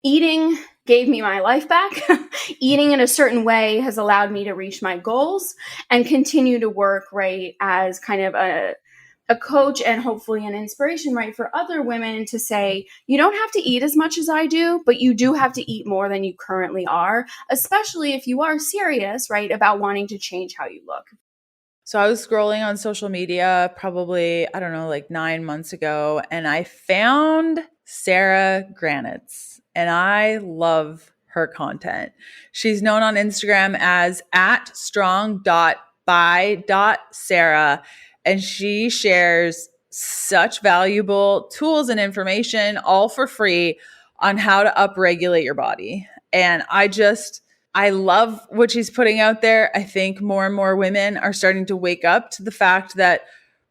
eating gave me my life back. Eating in a certain way has allowed me to reach my goals and continue to work, right, as kind of a coach and hopefully an inspiration, right, for other women to say, you don't have to eat as much as I do, but you do have to eat more than you currently are, especially if you are serious, right, about wanting to change how you look. So I was scrolling on social media probably, I don't know, like 9 months ago, and I found Sarah Granatz, and I love her content. She's known on Instagram as @strong.by.sarah, and she shares such valuable tools and information all for free on how to upregulate your body. And I love what she's putting out there. I think more and more women are starting to wake up to the fact that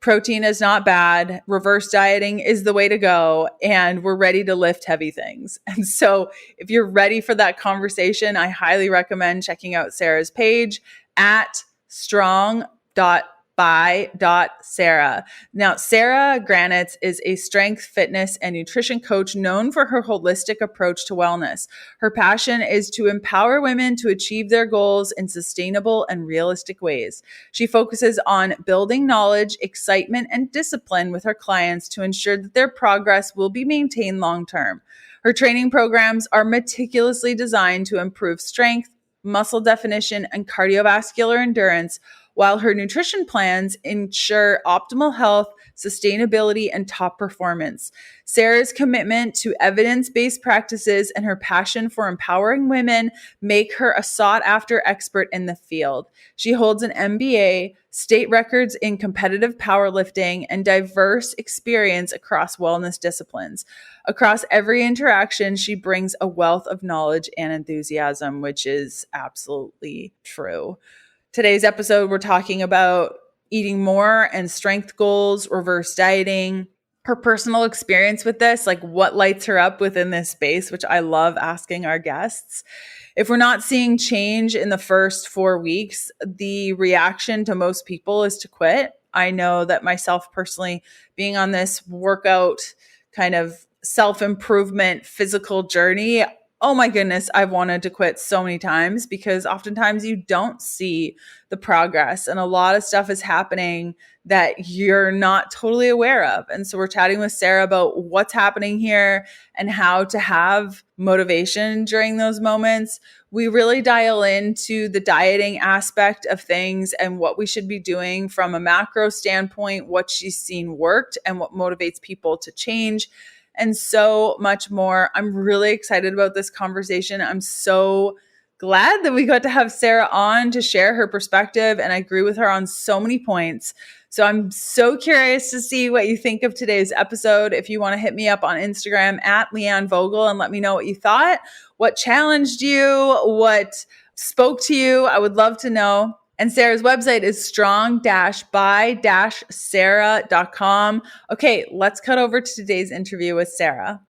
protein is not bad. Reverse dieting is the way to go. And we're ready to lift heavy things. And so if you're ready for that conversation, I highly recommend checking out Sarah's page @strong.by.sarah. Now, Sarah Granat is a strength, fitness, and nutrition coach known for her holistic approach to wellness. Her passion is to empower women to achieve their goals in sustainable and realistic ways. She focuses on building knowledge, excitement, and discipline with her clients to ensure that their progress will be maintained long term. Her training programs are meticulously designed to improve strength, muscle definition, and cardiovascular endurance, while her nutrition plans ensure optimal health, sustainability, and top performance. Sarah's commitment to evidence-based practices and her passion for empowering women make her a sought-after expert in the field. She holds an MBA, state records in competitive powerlifting, and diverse experience across wellness disciplines. Across every interaction, she brings a wealth of knowledge and enthusiasm, which is absolutely true. Today's episode, we're talking about eating more and strength goals, reverse dieting, her personal experience with this, like what lights her up within this space, which I love asking our guests. If we're not seeing change in the first 4 weeks, the reaction to most people is to quit. I know that myself personally, being on this workout kind of self-improvement physical journey, oh my goodness, I've wanted to quit so many times because oftentimes you don't see the progress and a lot of stuff is happening that you're not totally aware of. And so we're chatting with Sarah about what's happening here and how to have motivation during those moments. We really dial into the dieting aspect of things and what we should be doing from a macro standpoint, what she's seen worked and what motivates people to change, and so much more. I'm really excited about this conversation. I'm so glad that we got to have Sarah on to share her perspective, and I agree with her on so many points. So I'm so curious to see what you think of today's episode. If you want to hit me up on Instagram @LeanneVogel and let me know what you thought, what challenged you, what spoke to you. I would love to know. And Sarah's website is strong-by-sarah.com. Okay, let's cut over to today's interview with Sarah.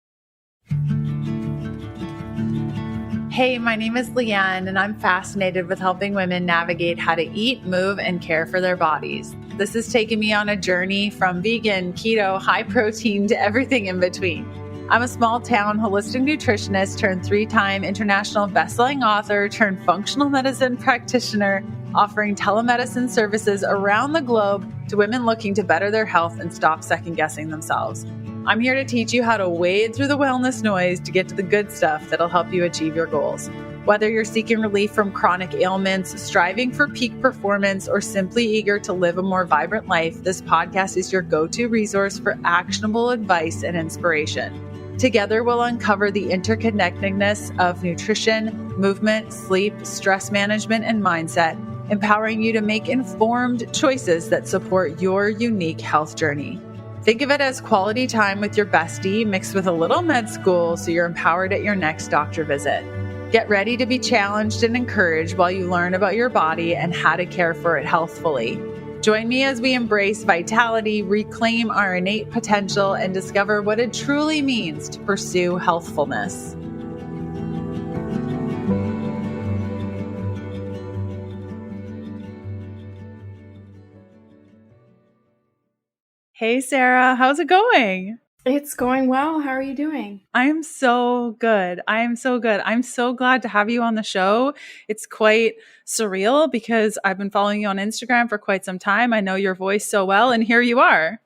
Hey, my name is Leanne, and I'm fascinated with helping women navigate how to eat, move, and care for their bodies. This has taken me on a journey from vegan, keto, high protein to everything in between. I'm a small-town holistic nutritionist turned 3-time international best-selling author turned functional medicine practitioner, offering telemedicine services around the globe to women looking to better their health and stop second-guessing themselves. I'm here to teach you how to wade through the wellness noise to get to the good stuff that'll help you achieve your goals. Whether you're seeking relief from chronic ailments, striving for peak performance, or simply eager to live a more vibrant life, this podcast is your go-to resource for actionable advice and inspiration. Together, we'll uncover the interconnectedness of nutrition, movement, sleep, stress management, and mindset, empowering you to make informed choices that support your unique health journey. Think of it as quality time with your bestie mixed with a little med school so you're empowered at your next doctor visit. Get ready to be challenged and encouraged while you learn about your body and how to care for it healthfully. Join me as we embrace vitality, reclaim our innate potential, and discover what it truly means to pursue healthfulness. Hey, Sarah, how's it going? It's going well. How are you doing? I'm so good. I am so good. I'm so glad to have you on the show. It's quite surreal because I've been following you on Instagram for quite some time. I know your voice so well, and here you are.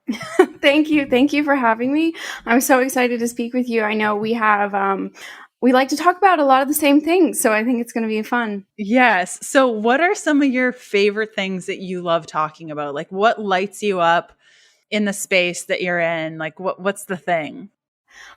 Thank you. Thank you for having me. I'm so excited to speak with you. I know we like to talk about a lot of the same things, so I think it's going to be fun. Yes. So, what are some of your favorite things that you love talking about? Like, what lights you up in the space that you're in? Like, what's the thing?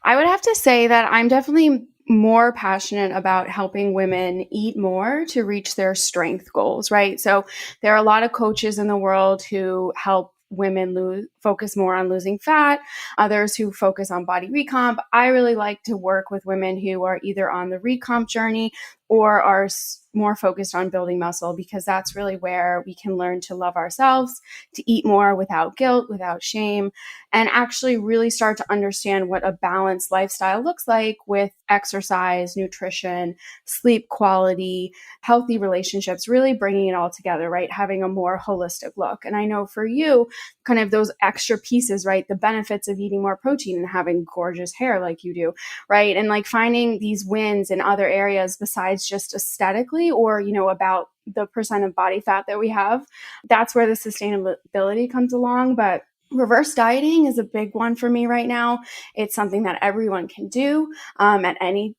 I would have to say that I'm definitely more passionate about helping women eat more to reach their strength goals, right? So there are a lot of coaches in the world who help women focus more on losing fat, others who focus on body recomp. I really like to work with women who are either on the recomp journey or are more focused on building muscle, because that's really where we can learn to love ourselves, to eat more without guilt, without shame, and actually really start to understand what a balanced lifestyle looks like with exercise, nutrition, sleep quality, healthy relationships, really bringing it all together, right? Having a more holistic look. And I know for you, kind of those extra pieces, right? The benefits of eating more protein and having gorgeous hair like you do, right? And like finding these wins in other areas besides just aesthetically or, about the percent of body fat that we have. That's where the sustainability comes along. But reverse dieting is a big one for me right now. It's something that everyone can do at any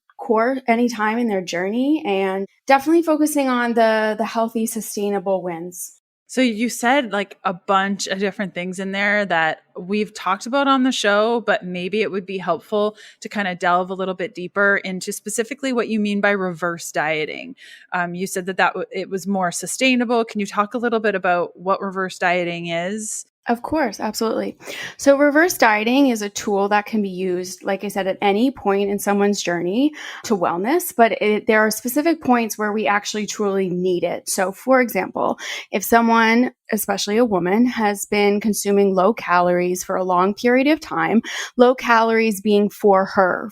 time in their journey, and definitely focusing on the healthy, sustainable wins. So you said like a bunch of different things in there that we've talked about on the show, but maybe it would be helpful to kind of delve a little bit deeper into specifically what you mean by reverse dieting. You said that it was more sustainable. Can you talk a little bit about what reverse dieting is? Of course, absolutely. So, reverse dieting is a tool that can be used, like I said, at any point in someone's journey to wellness, but there are specific points where we actually truly need it. So, for example, if someone, especially a woman, has been consuming low calories for a long period of time, low calories being for her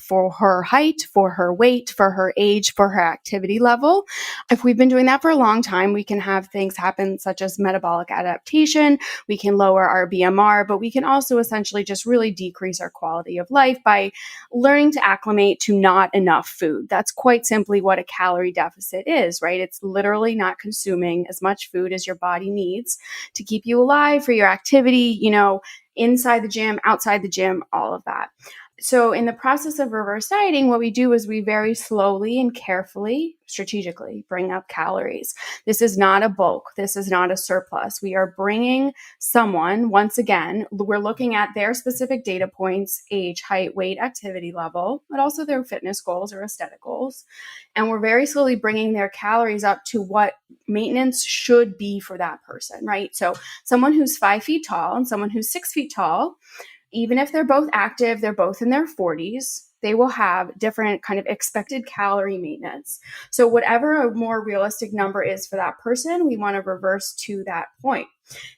height, for her weight, for her age, for her activity level. If we've been doing that for a long time, we can have things happen such as metabolic adaptation. We can lower our BMR, but we can also essentially just really decrease our quality of life by learning to acclimate to not enough food. That's quite simply what a calorie deficit is, right? It's literally not consuming as much food as your body needs to keep you alive for your activity, inside the gym, outside the gym, all of that. So, in the process of reverse dieting, what we do is we very slowly and carefully, strategically bring up calories. This is not a bulk. This is not a surplus. We are bringing someone, once again, we're looking at their specific data points, age, height, weight, activity level, but also their fitness goals or aesthetic goals. And we're very slowly bringing their calories up to what maintenance should be for that person, right? So, someone who's 5 feet tall and someone who's 6 feet tall, even if they're both active, they're both in their 40s, they will have different kind of expected calorie maintenance. So whatever a more realistic number is for that person, we want to reverse to that point.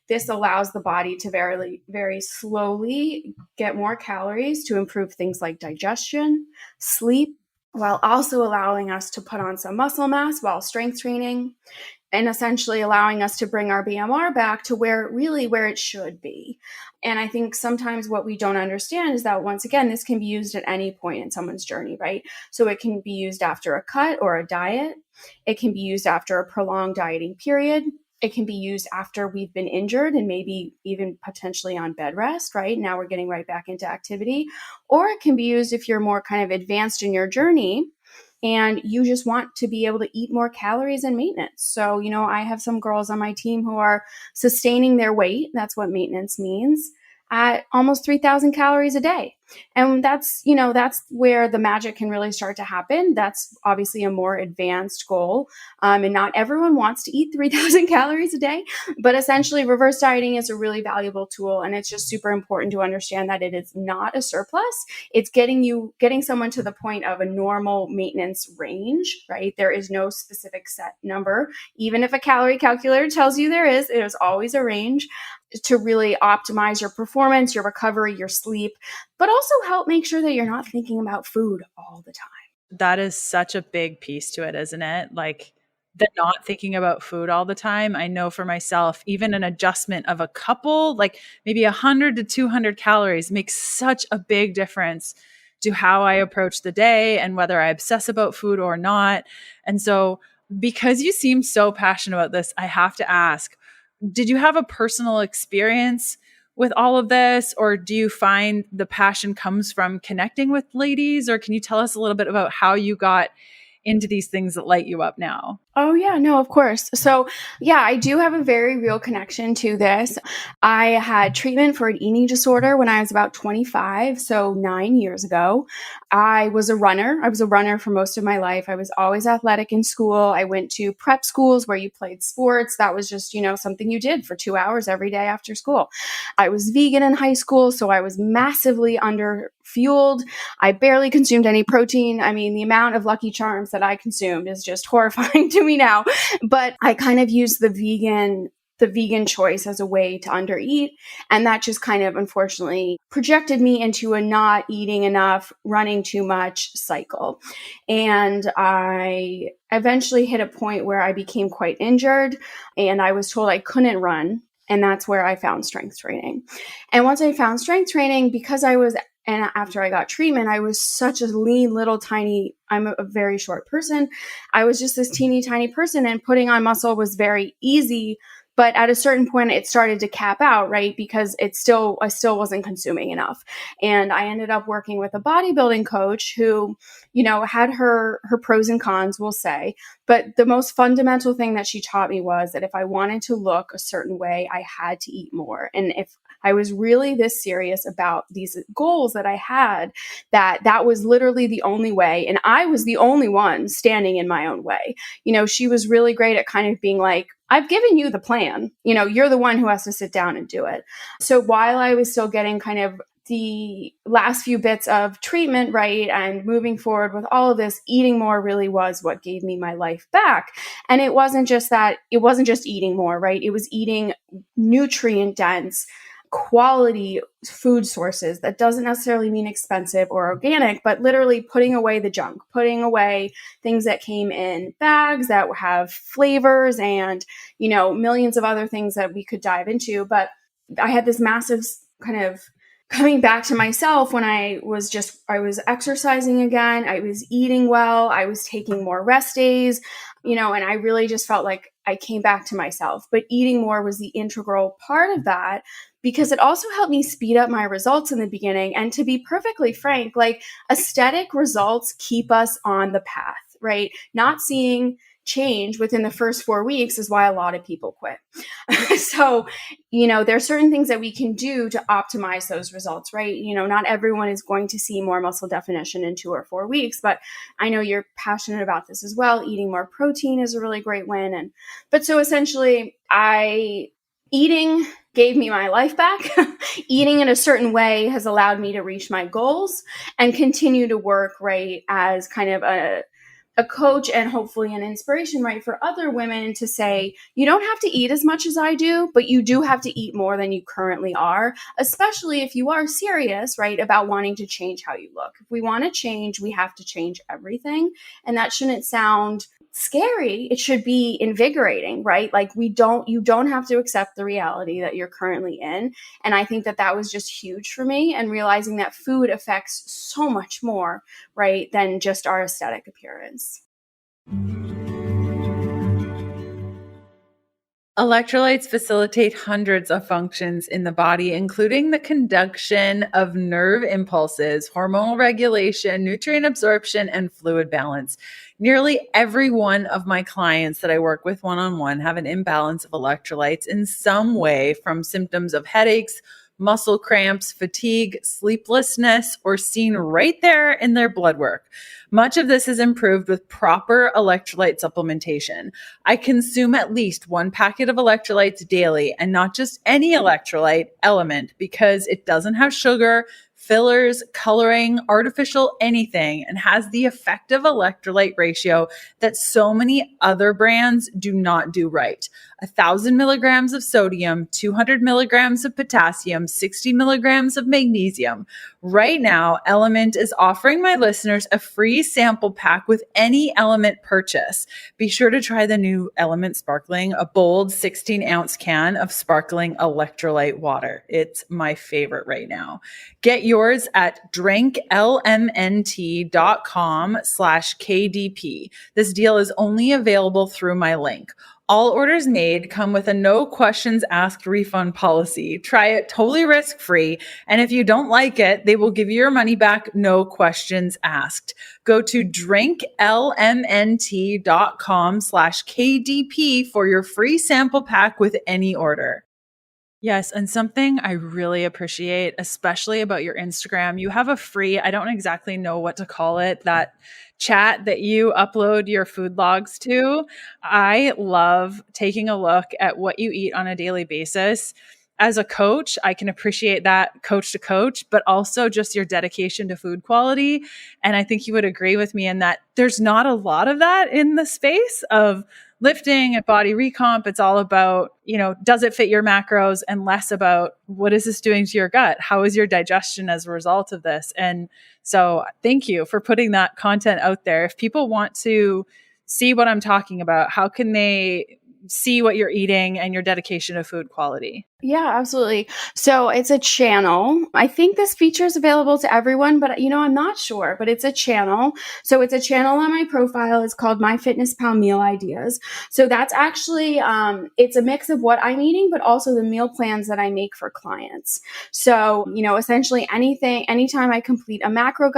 This allows the body to very, very slowly get more calories to improve things like digestion, sleep, while also allowing us to put on some muscle mass while strength training, and essentially allowing us to bring our BMR back to where it should be. And I think sometimes what we don't understand is that, once again, this can be used at any point in someone's journey, right? So it can be used after a cut or a diet. It can be used after a prolonged dieting period. It can be used after we've been injured and maybe even potentially on bed rest, right? Now we're getting right back into activity. Or it can be used if you're more kind of advanced in your journey and you just want to be able to eat more calories and maintenance. So, I have some girls on my team who are sustaining their weight. That's what maintenance means, at almost 3,000 calories a day. And that's where the magic can really start to happen. That's obviously a more advanced goal. And not everyone wants to eat 3,000 calories a day, but essentially reverse dieting is a really valuable tool. And it's just super important to understand that it is not a surplus. It's getting someone to the point of a normal maintenance range, right? There is no specific set number. Even if a calorie calculator tells you there is, it is always a range to really optimize your performance, your recovery, your sleep, but also help make sure that you're not thinking about food all the time. That is such a big piece to it, isn't it? Like the not thinking about food all the time. I know for myself, even an adjustment of a couple, like maybe 100 to 200 calories makes such a big difference to how I approach the day and whether I obsess about food or not. And so, because you seem so passionate about this, I have to ask, did you have a personal experience with all of this, or do you find the passion comes from connecting with ladies? Or can you tell us a little bit about how you got into these things that light you up now? Oh, yeah, no, of course. So, yeah, I do have a very real connection to this. I had treatment for an eating disorder when I was about 25, so 9 years ago. I was a runner. I was a runner for most of my life. I was always athletic in school. I went to prep schools where you played sports. That was just, something you did for 2 hours every day after school. I was vegan in high school, so I was massively under fueled. I barely consumed any protein. I mean, the amount of Lucky Charms that I consumed is just horrifying to me now. But I kind of used the vegan choice as a way to undereat. And that just kind of unfortunately projected me into a not eating enough, running too much cycle. And I eventually hit a point where I became quite injured and I was told I couldn't run. And that's where I found strength training. And once I found strength training, and after I got treatment, I was such a lean, little, tiny, I'm a very short person. I was just this teeny tiny person, and putting on muscle was very easy. But at a certain point, it started to cap out, right? Because I still wasn't consuming enough. And I ended up working with a bodybuilding coach who, had her pros and cons, we'll say. But the most fundamental thing that she taught me was that if I wanted to look a certain way, I had to eat more. And if I was really this serious about these goals that I had, that was literally the only way. And I was the only one standing in my own way. She was really great at kind of being like, I've given you the plan. You're the one who has to sit down and do it. So while I was still getting kind of the last few bits of treatment, right, and moving forward with all of this, eating more really was what gave me my life back. And it wasn't just eating more, right? It was eating nutrient dense, quality food sources. That doesn't necessarily mean expensive or organic, but literally putting away the junk, putting away things that came in bags that have flavors and, millions of other things that we could dive into. But I had this massive kind of coming back to myself when I was exercising again. I was eating well. I was taking more rest days, and I really just felt like I came back to myself. But eating more was the integral part of that, because it also helped me speed up my results in the beginning. And to be perfectly frank, like, aesthetic results keep us on the path, right? Not seeing change within the first 4 weeks is why a lot of people quit. So, there are certain things that we can do to optimize those results, right? Not everyone is going to see more muscle definition in 2 or 4 weeks, but I know you're passionate about this as well. Eating more protein is a really great win. But so essentially, eating gave me my life back. Eating in a certain way has allowed me to reach my goals and continue to work, right, as kind of a coach and hopefully an inspiration, right, for other women to say, you don't have to eat as much as I do, but you do have to eat more than you currently are, especially if you are serious, right, about wanting to change how you look. If we want to change, we have to change everything. And that shouldn't sound scary. It should be invigorating, right? Like, you don't have to accept the reality that you're currently in. And I think that was just huge for me, and realizing that food affects so much more, right, than just our aesthetic appearance. Electrolytes facilitate hundreds of functions in the body, including the conduction of nerve impulses, hormonal regulation, nutrient absorption, and fluid balance. Nearly every one of my clients that I work with one-on-one have an imbalance of electrolytes in some way, from symptoms of headaches, muscle cramps, fatigue, sleeplessness, or seen right there in their blood work. Much of this is improved with proper electrolyte supplementation. I consume at least 1 packet of electrolytes daily, and not just any electrolyte element, because it doesn't have sugar, fillers, coloring, artificial anything, and has the effective electrolyte ratio that so many other brands do not do right. 1,000 milligrams of sodium, 200 milligrams of potassium, 60 milligrams of magnesium. Right now, Element is offering my listeners a free sample pack with any Element purchase. Be sure to try the new Element Sparkling, a bold 16-ounce can of sparkling electrolyte water. It's my favorite right now. Get yours at drinklmnt.com/KDP. This deal is only available through my link. All orders made come with a no questions asked refund policy. Try it totally risk-free. And if you don't like it, they will give you your money back, no questions asked. Go to drinklmnt.com/KDP for your free sample pack with any order. Yes. And something I really appreciate, especially about your Instagram, you have a free, I don't exactly know what to call it, that chat that you upload your food logs to. I love taking a look at what you eat on a daily basis. As a coach, I can appreciate that coach to coach, but also just your dedication to food quality. And I think you would agree with me in that there's not a lot of that in the space of lifting and body recomp. It's all about, does it fit your macros, and less about what is this doing to your gut? How is your digestion as a result of this? And so thank you for putting that content out there. If people want to see what I'm talking about, how can they see what you're eating and your dedication to food quality? Yeah, absolutely. So it's a channel. I think this feature is available to everyone, but I'm not sure, but it's a channel. So it's a channel on my profile. It's called My Fitness Pal Meal Ideas. So that's actually, it's a mix of what I'm eating, but also the meal plans that I make for clients. So, essentially anytime I complete a macro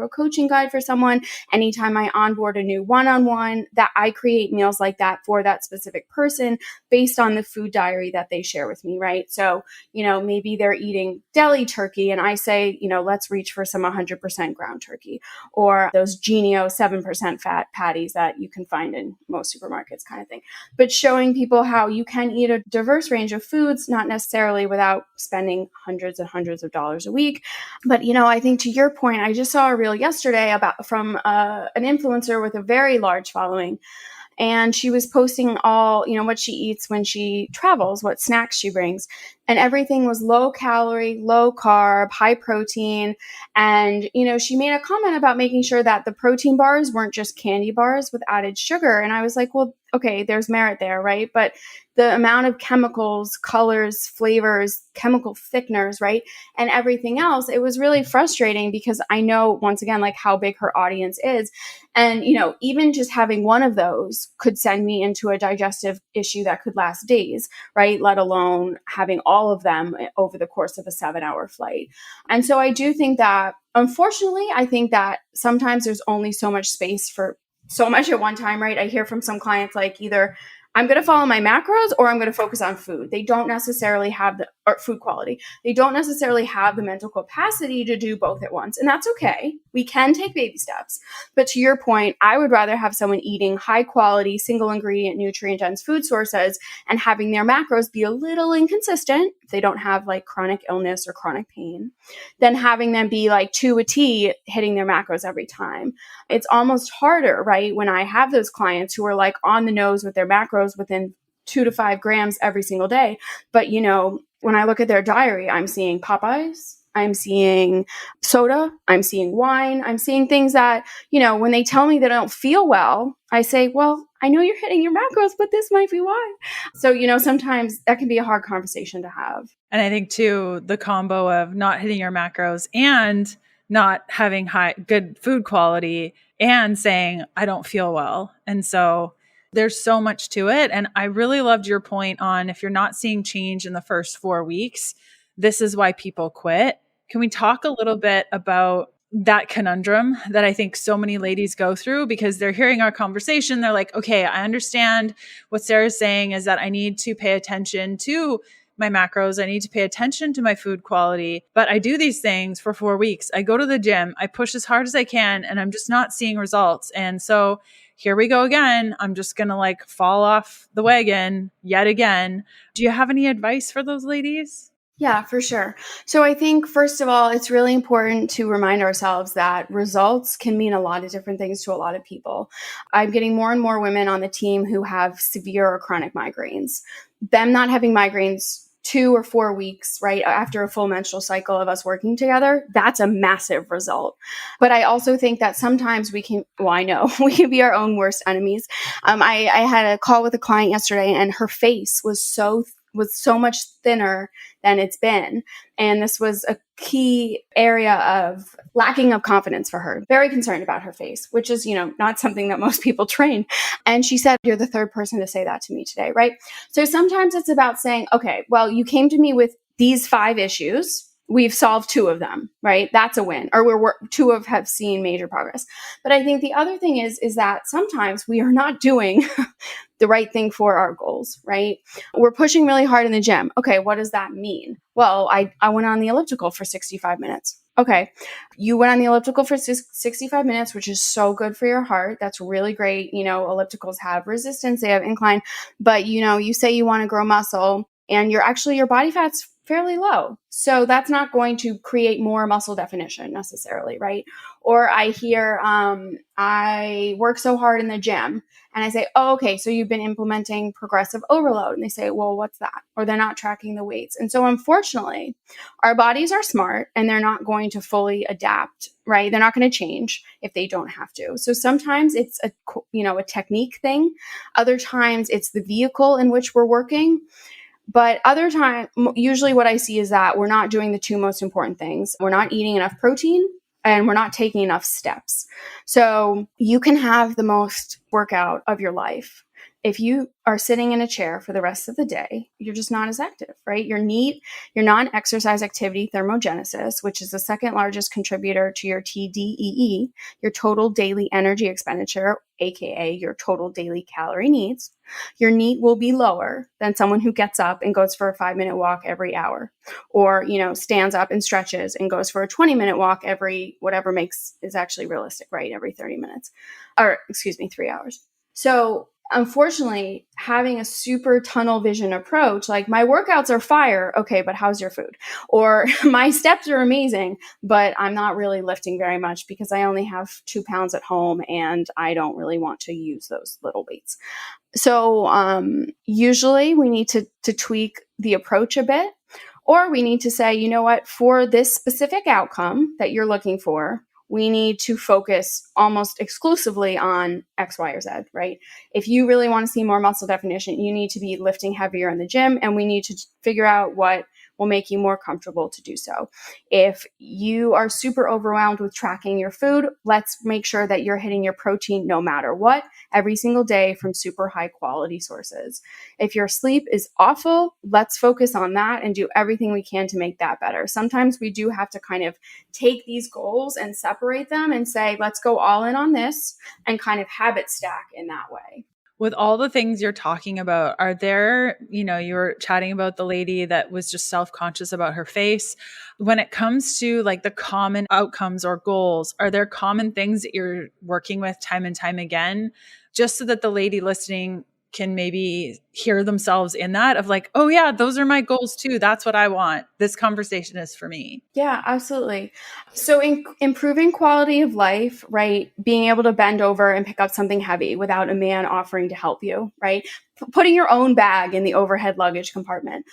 coaching guide for someone, anytime I onboard a new one-on-one, that I create meals like that for that specific person based on the food diary that they share with me, right? So, maybe they're eating deli turkey and I say, let's reach for some 100% ground turkey, or those Genio 7% fat patties that you can find in most supermarkets kind of thing. But showing people how you can eat a diverse range of foods, not necessarily without spending hundreds and hundreds of dollars a week. But, I think to your point, I just saw a reel yesterday from an influencer with a very large following. And she was posting all, what she eats when she travels, what snacks she brings. And everything was low calorie, low carb, high protein. And, she made a comment about making sure that the protein bars weren't just candy bars with added sugar. And I was like, well, okay, there's merit there, right? But the amount of chemicals, colors, flavors, chemical thickeners, right? And everything else, it was really frustrating because I know, once again, like how big her audience is. And, even just having one of those could send me into a digestive issue that could last days, right? Let alone having all of them over the course of a 7-hour flight. And so I do think that, unfortunately, I think that sometimes there's only so much space for so much at one time, right? I hear from some clients like either I'm going to follow my macros or I'm going to focus on food. They don't necessarily have food quality. They don't necessarily have the mental capacity to do both at once. And that's okay. We can take baby steps. But to your point, I would rather have someone eating high quality, single ingredient, nutrient dense food sources and having their macros be a little inconsistent if they don't have like chronic illness or chronic pain, than having them be like to a T hitting their macros every time. It's almost harder, right? When I have those clients who are like on the nose with their macros within 2 to 5 grams every single day. But, when I look at their diary, I'm seeing Popeyes, I'm seeing soda, I'm seeing wine, I'm seeing things that, when they tell me they don't feel well, I say, well, I know you're hitting your macros, but this might be why. So, sometimes that can be a hard conversation to have. And I think too, the combo of not hitting your macros and not having good food quality and saying, I don't feel well. And so there's so much to it. And I really loved your point on if you're not seeing change in the first 4 weeks, this is why people quit. Can we talk a little bit about that conundrum that I think so many ladies go through because they're hearing our conversation. They're like, okay, I understand what Sarah's saying is that I need to pay attention to my macros. I need to pay attention to my food quality, but I do these things for 4 weeks. I go to the gym, I push as hard as I can, and I'm just not seeing results. And so here we go again. I'm just going to fall off the wagon yet again. Do you have any advice for those ladies? Yeah, for sure. So I think, first of all, it's really important to remind ourselves that results can mean a lot of different things to a lot of people. I'm getting more and more women on the team who have severe or chronic migraines. Them not having migraines 2 or 4 weeks, right, after a full menstrual cycle of us working together, that's a massive result. But I also think that sometimes we can, well, I know we can be our own worst enemies. I had a call with a client yesterday, and her face was so much thinner than it's been. And this was a key area of lacking of confidence for her. Very concerned about her face, which is, not something that most people train. And she said, "You're the third person to say that to me today," right? So sometimes it's about saying, okay, well, you came to me with these 5 issues. We've solved 2 of them, right? That's a win. Or we're 2 of have seen major progress. But I think the other thing is that sometimes we are not doing the right thing for our goals, right? We're pushing really hard in the gym. Okay, what does that mean? Well, I went on the elliptical for 65 minutes. Okay, you went on the elliptical for 65 minutes, which is so good for your heart. That's really great. Ellipticals have resistance, they have incline, but you say you want to grow muscle and your body fat's fairly low. So that's not going to create more muscle definition necessarily, right? Or I hear, I work so hard in the gym. And I say, "Oh, okay, so you've been implementing progressive overload." And they say, "Well, what's that?" Or they're not tracking the weights. And so unfortunately, our bodies are smart and they're not going to fully adapt, right? They're not going to change if they don't have to. So sometimes it's a technique thing. Other times it's the vehicle in which we're working. But other time, usually what I see is that we're not doing the 2 most important things. We're not eating enough protein and we're not taking enough steps. So you can have the most workout of your life. If you are sitting in a chair for the rest of the day, you're just not as active, right? Your non-exercise activity thermogenesis, which is the second largest contributor to your TDEE, your total daily energy expenditure, aka your total daily calorie needs, your NEAT will be lower than someone who gets up and goes for a 5-minute walk every hour, or stands up and stretches and goes for a 20-minute walk every whatever is actually realistic, right? Every 30 minutes, or 3 hours. So unfortunately, having a super tunnel vision approach, like my workouts are fire, okay, but how's your food? Or my steps are amazing, but I'm not really lifting very much because I only have 2 pounds at home and I don't really want to use those little weights. So usually we need to tweak the approach a bit, or we need to say, you know what, for this specific outcome that you're looking for, we need to focus almost exclusively on X, Y, or Z, right? If you really want to see more muscle definition, you need to be lifting heavier in the gym, and we need to figure out what will make you more comfortable to do so. If you are super overwhelmed with tracking your food, let's make sure that you're hitting your protein no matter what, every single day from super high quality sources. If your sleep is awful, let's focus on that and do everything we can to make that better. Sometimes we do have to kind of take these goals and separate them and say, let's go all in on this and kind of habit stack in that way. With all the things you're talking about, are there, you were chatting about the lady that was just self-conscious about her face. When it comes to like the common outcomes or goals, are there common things that you're working with time and time again, just so that the lady listening can maybe hear themselves in that of like, oh yeah, those are my goals too. That's what I want. This conversation is for me. Yeah, absolutely. So improving quality of life, right? Being able to bend over and pick up something heavy without a man offering to help you, right? Putting your own bag in the overhead luggage compartment,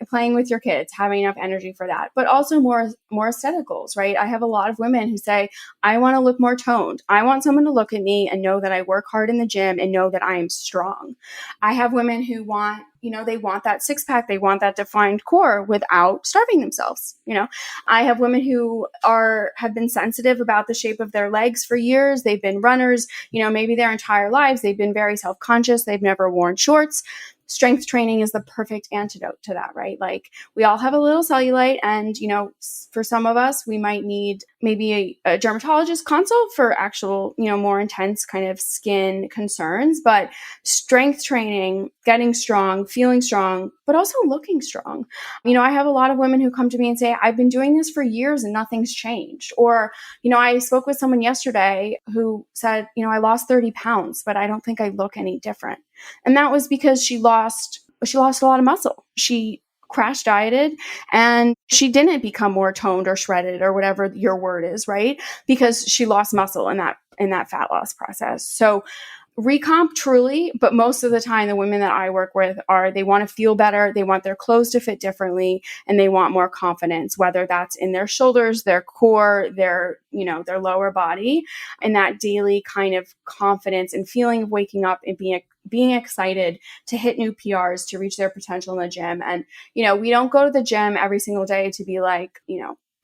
playing with your kids, having enough energy for that, but also more aesthetic goals, right? I have a lot of women who say, I want to look more toned. I want someone to look at me and know that I work hard in the gym and know that I am strong. I have women who want, they want that 6-pack, they want that defined core without starving themselves. I have women who have been sensitive about the shape of their legs for years. They've been runners, maybe their entire lives. They've been very self-conscious. They've never worn shorts. Strength training is the perfect antidote to that, right? Like we all have a little cellulite, and, for some of us, we might need maybe a dermatologist consult for actual, more intense kind of skin concerns. But strength training, getting strong, feeling strong, but also looking strong. I have a lot of women who come to me and say, I've been doing this for years and nothing's changed. Or, I spoke with someone yesterday who said, I lost 30 pounds, but I don't think I look any different. And that was because she lost a lot of muscle. She crash dieted and she didn't become more toned or shredded or whatever your word is, right? Because she lost muscle in that fat loss process. So recomp truly, but most of the time the women that I work with they want to feel better, they want their clothes to fit differently, and they want more confidence, whether that's in their shoulders, their core, their lower body, and that daily kind of confidence and feeling of waking up and being excited to hit new PRs, to reach their potential in the gym. And we don't go to the gym every single day to be like,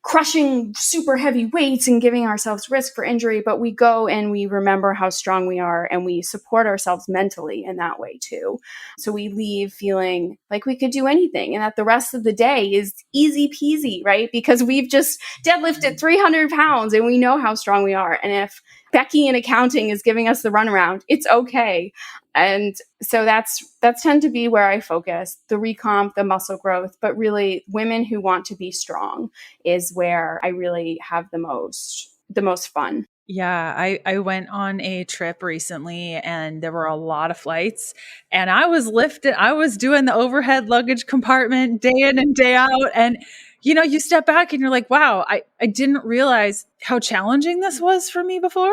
crushing super heavy weights and giving ourselves risk for injury, but we go and we remember how strong we are and we support ourselves mentally in that way too. So we leave feeling like we could do anything and that the rest of the day is easy peasy, right? Because we've just deadlifted 300 pounds and we know how strong we are. And if Becky in accounting is giving us the runaround, it's okay. And so that's tend to be where I focus, the recomp, the muscle growth, but really women who want to be strong is where I really have the most fun. Yeah, I went on a trip recently and there were a lot of flights and I was doing the overhead luggage compartment day in and day out. And, you step back and you're like, wow, I didn't realize how challenging this was for me before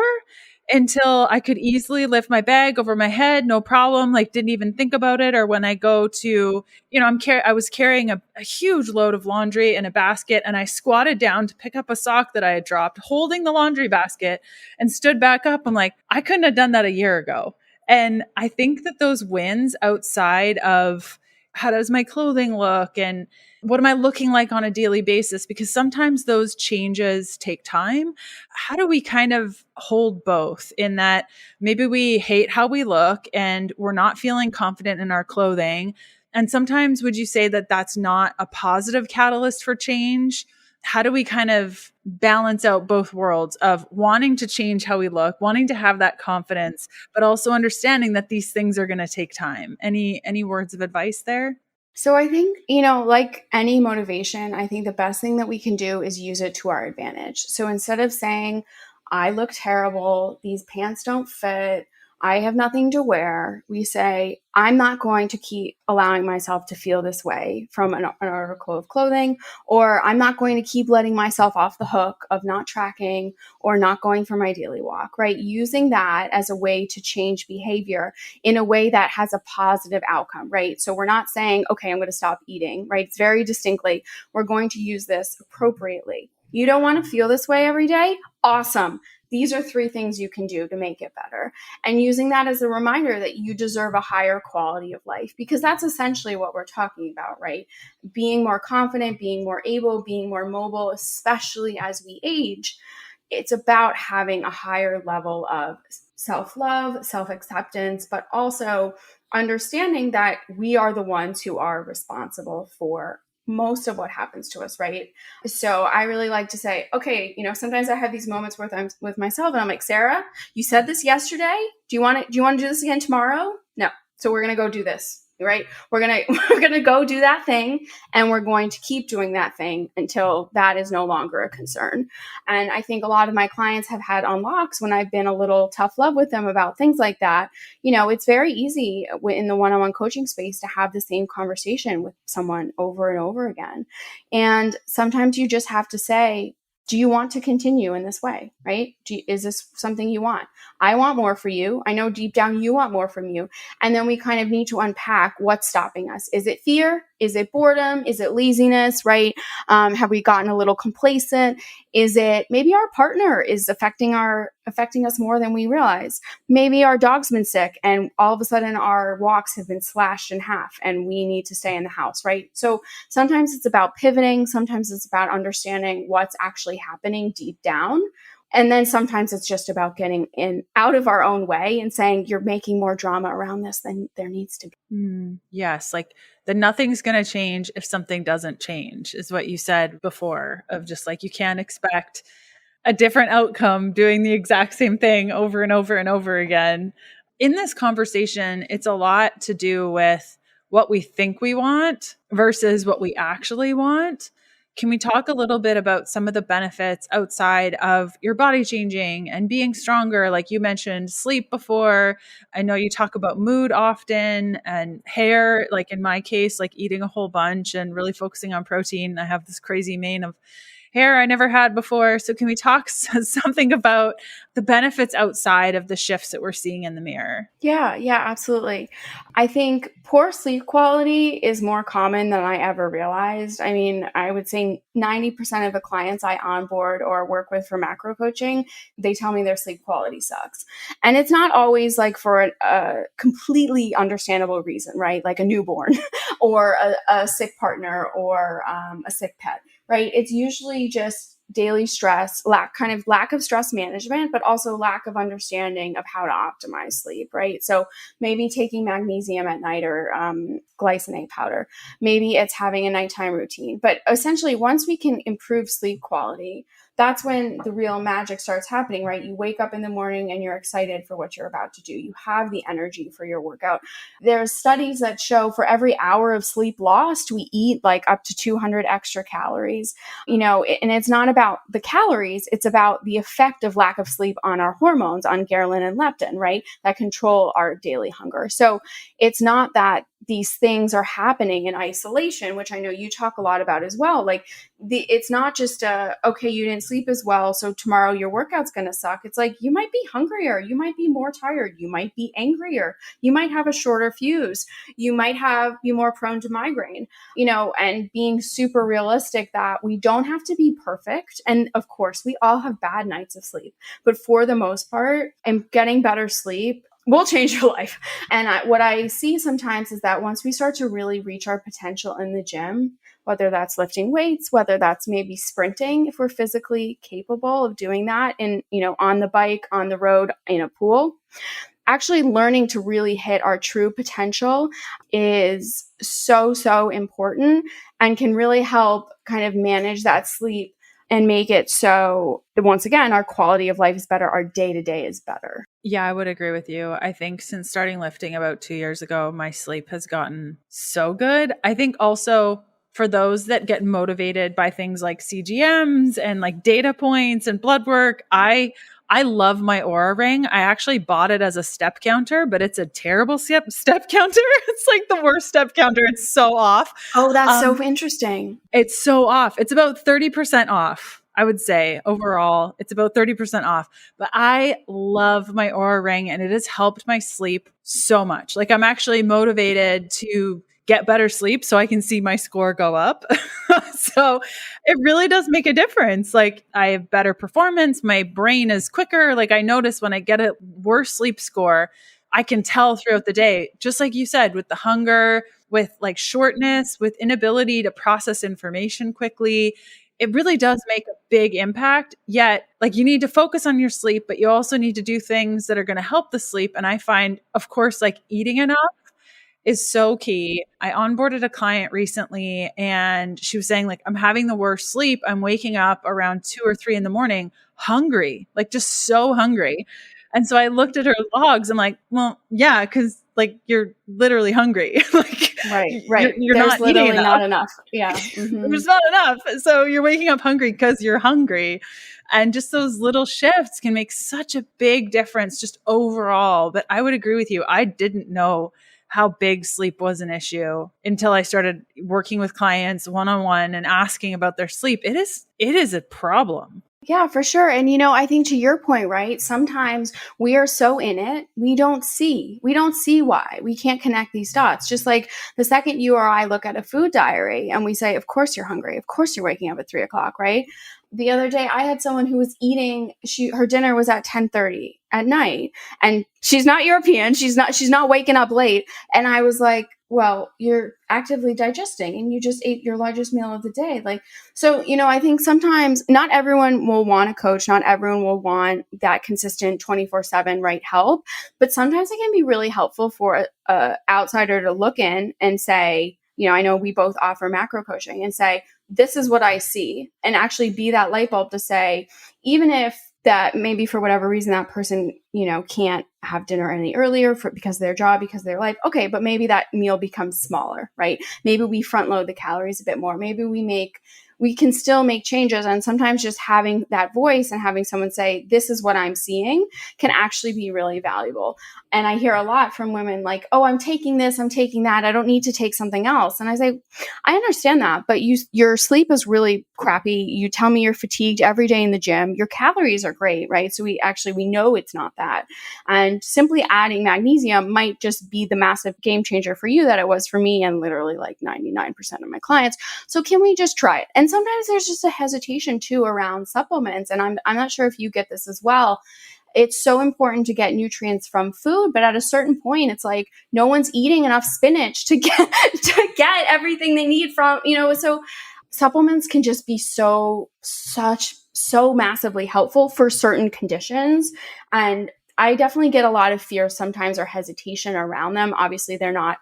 until I could easily lift my bag over my head, no problem, like didn't even think about it. Or when I go to, I was carrying a huge load of laundry in a basket and I squatted down to pick up a sock that I had dropped, holding the laundry basket and stood back up. I'm like, I couldn't have done that a year ago. And I think that those wins outside of how does my clothing look and what am I looking like on a daily basis? Because sometimes those changes take time. How do we kind of hold both in that maybe we hate how we look and we're not feeling confident in our clothing? And sometimes would you say that that's not a positive catalyst for change? How do we kind of balance out both worlds of wanting to change how we look, wanting to have that confidence, but also understanding that these things are going to take time? Any words of advice there? So I think, like any motivation, I think the best thing that we can do is use it to our advantage. So instead of saying, I look terrible, these pants don't fit, I have nothing to wear, we say, I'm not going to keep allowing myself to feel this way from an article of clothing, or I'm not going to keep letting myself off the hook of not tracking or not going for my daily walk, right? Using that as a way to change behavior in a way that has a positive outcome, right? So we're not saying, okay, I'm going to stop eating, right? It's very distinctly, we're going to use this appropriately. You don't want to feel this way every day? Awesome. These are 3 things you can do to make it better. And using that as a reminder that you deserve a higher quality of life, because that's essentially what we're talking about, right? Being more confident, being more able, being more mobile, especially as we age. It's about having a higher level of self-love, self-acceptance, but also understanding that we are the ones who are responsible for most of what happens to us, right? So I really like to say, okay, sometimes I have these moments where I'm with myself and I'm like, Sarah, you said this yesterday. Do you want to do this again tomorrow? No. So we're going to go do this, right? We're going to go do that thing and we're going to keep doing that thing until that is no longer a concern. And I think a lot of my clients have had unlocks when I've been a little tough love with them about things like that. It's very easy in the one-on-one coaching space to have the same conversation with someone over and over again. And sometimes you just have to say, do you want to continue in this way, right? Is this something you want? I want more for you. I know deep down you want more from you. And then we kind of need to unpack what's stopping us. Is it fear? Is it boredom? Is it laziness, right? Have we gotten a little complacent? Is it maybe our partner is affecting us more than we realize? Maybe our dog's been sick and all of a sudden our walks have been slashed in half and we need to stay in the house, right? So sometimes it's about pivoting. Sometimes it's about understanding what's actually happening deep down. And then sometimes it's just about getting out of our own way and saying, you're making more drama around this than there needs to be. Yes. Like nothing's going to change if something doesn't change is what you said before, of just like, you can't expect a different outcome doing the exact same thing over and over and over again. In this conversation, it's a lot to do with what we think we want versus what we actually want. Can we talk a little bit about some of the benefits outside of your body changing and being stronger? Like you mentioned sleep before. I know you talk about mood often and hair, like in my case, like eating a whole bunch and really focusing on protein. I have this crazy mane of hair I never had before. So can we talk something about the benefits outside of the shifts that we're seeing in the mirror? Yeah, absolutely. I think poor sleep quality is more common than I ever realized. I mean, I would say 90% of the clients I onboard or work with for macro coaching, they tell me their sleep quality sucks. And it's not always like for a completely understandable reason, right? Like a newborn or a sick partner or a sick pet, right? It's usually just daily stress, lack of stress management, but also lack of understanding of how to optimize sleep, right? So maybe taking magnesium at night or glycinate powder. Maybe it's having a nighttime routine. But essentially, once we can improve sleep quality, that's when the real magic starts happening, right? You wake up in the morning and you're excited for what you're about to do. You have the energy for your workout. There's studies that show for every hour of sleep lost, we eat like up to 200 extra calories, and it's not about the calories, it's about the effect of lack of sleep on our hormones, on ghrelin and leptin, right? That control our daily hunger. So it's not that these things are happening in isolation, which I know you talk a lot about as well. Like it's not just okay, you didn't sleep as well, so tomorrow your workout's going to suck. It's like you might be hungrier, you might be more tired, you might be angrier, you might have a shorter fuse, you might be more prone to migraine, and being super realistic that we don't have to be perfect. And of course, we all have bad nights of sleep, but for the most part, and getting better sleep will change your life. And what I see sometimes is that once we start to really reach our potential in the gym, whether that's lifting weights, whether that's maybe sprinting, if we're physically capable of doing that on the bike, on the road, in a pool, actually learning to really hit our true potential is so important and can really help kind of manage that sleep and make it so, once again, our quality of life is better, our day-to-day is better. Yeah, I would agree with you. I think since starting lifting about 2 years ago, my sleep has gotten so good. I think also for those that get motivated by things like CGMs and like data points and blood work, I love my Aura ring. I actually bought it as a step counter, but it's a terrible step counter. It's like the worst step counter. It's so off. Oh, that's so interesting. It's so off. It's about 30% off. I would say overall, it's about 30% off. But I love my Aura ring and it has helped my sleep so much. Like I'm actually motivated to get better sleep so I can see my score go up. So it really does make a difference. Like I have better performance. My brain is quicker. Like I notice when I get a worse sleep score, I can tell throughout the day, just like you said, with the hunger, with like shortness, with inability to process information quickly. It really does make a big impact. Yet, like you need to focus on your sleep, but you also need to do things that are going to help the sleep. And I find, of course, like eating enough is so key. I onboarded a client recently and she was saying like, I'm having the worst sleep. I'm waking up around 2 or 3 in the morning, hungry, like just so hungry. And so I looked at her logs. I'm like, well, yeah, because like you're literally hungry. Like right. You're There's not literally eating enough. not enough. Yeah. Mm-hmm. There's not enough. So you're waking up hungry because you're hungry. And just those little shifts can make such a big difference just overall. But I would agree with you. I didn't know how big sleep was an issue until I started working with clients one-on-one and asking about their sleep. It is a problem. Yeah, for sure. And, I think to your point, right? Sometimes we are so in it, we don't see why. We can't connect these dots. Just like the second you or I look at a food diary and we say, of course you're hungry. Of course you're waking up at 3:00, right? The other day I had someone who was eating, her dinner was at 10:30 at night and she's not European. She's not waking up late. And I was like, well, you're actively digesting and you just ate your largest meal of the day. Like, so, I think sometimes not everyone will want a coach. Not everyone will want that consistent 24/7 right help, but sometimes it can be really helpful for a outsider to look in and say, I know we both offer macro coaching and say, this is what I see, and actually be that light bulb to say, even if that maybe for whatever reason that person, can't have dinner any earlier because of their job, because of their life. Okay, but maybe that meal becomes smaller, right? Maybe we front load the calories a bit more. Maybe we make we can still make changes. And sometimes just having that voice and having someone say, this is what I'm seeing, can actually be really valuable. And I hear a lot from women like, oh, I'm taking this, I'm taking that, I don't need to take something else. And I say, I understand that, but your sleep is really crappy. You tell me you're fatigued every day in the gym. Your calories are great, right? So we know it's not that. And simply adding magnesium might just be the massive game changer for you that it was for me and literally like 99% of my clients. So can we just try it? And sometimes there's just a hesitation too around supplements. And I'm not sure if you get this as well. It's so important to get nutrients from food, but at a certain point, it's like no one's eating enough spinach to get everything they need from, so supplements can just be so massively helpful for certain conditions. And I definitely get a lot of fear sometimes or hesitation around them. Obviously, they're not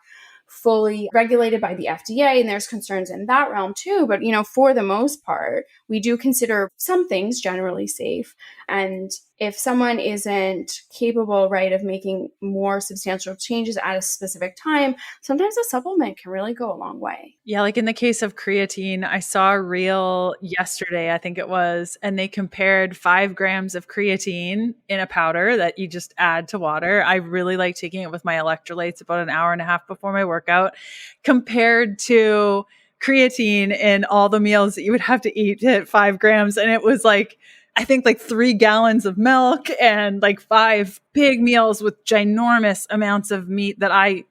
fully regulated by the FDA, and there's concerns in that realm too. But, for the most part, we do consider some things generally safe. And if someone isn't capable, right, of making more substantial changes at a specific time, sometimes a supplement can really go a long way. Yeah, like in the case of creatine, I saw a reel yesterday, I think it was, and they compared 5 grams of creatine in a powder that you just add to water. I really like taking it with my electrolytes about an hour and a half before my workout, compared to creatine in all the meals that you would have to eat to hit 5 grams. And it was like, I think like 3 gallons of milk and like 5 big meals with ginormous amounts of meat that I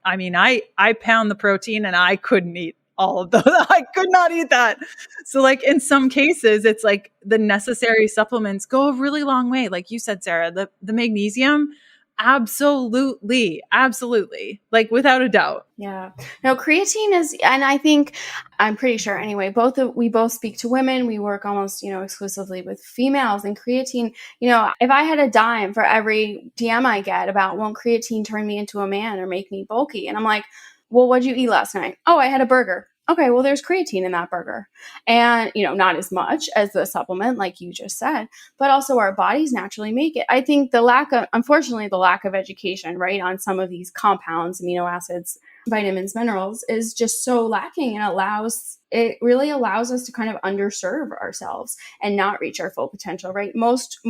pound the protein and I couldn't eat all of those. I could not eat that. So like in some cases, it's like the necessary supplements go a really long way. Like you said, Sarah, the magnesium, absolutely, like without a doubt. Yeah. No, creatine is, and I'm pretty sure anyway, we both speak to women. We work almost, exclusively with females, and creatine, if I had a dime for every DM I get about, won't creatine turn me into a man or make me bulky? And I'm like, well, what'd you eat last night? Oh, I had a burger. Okay, well, there's creatine in that burger. And, not as much as the supplement, like you just said, but also our bodies naturally make it. I think unfortunately, the lack of education, right, on some of these compounds, amino acids, vitamins, minerals, is just so lacking, and it really allows us to kind of underserve ourselves and not reach our full potential, right? Most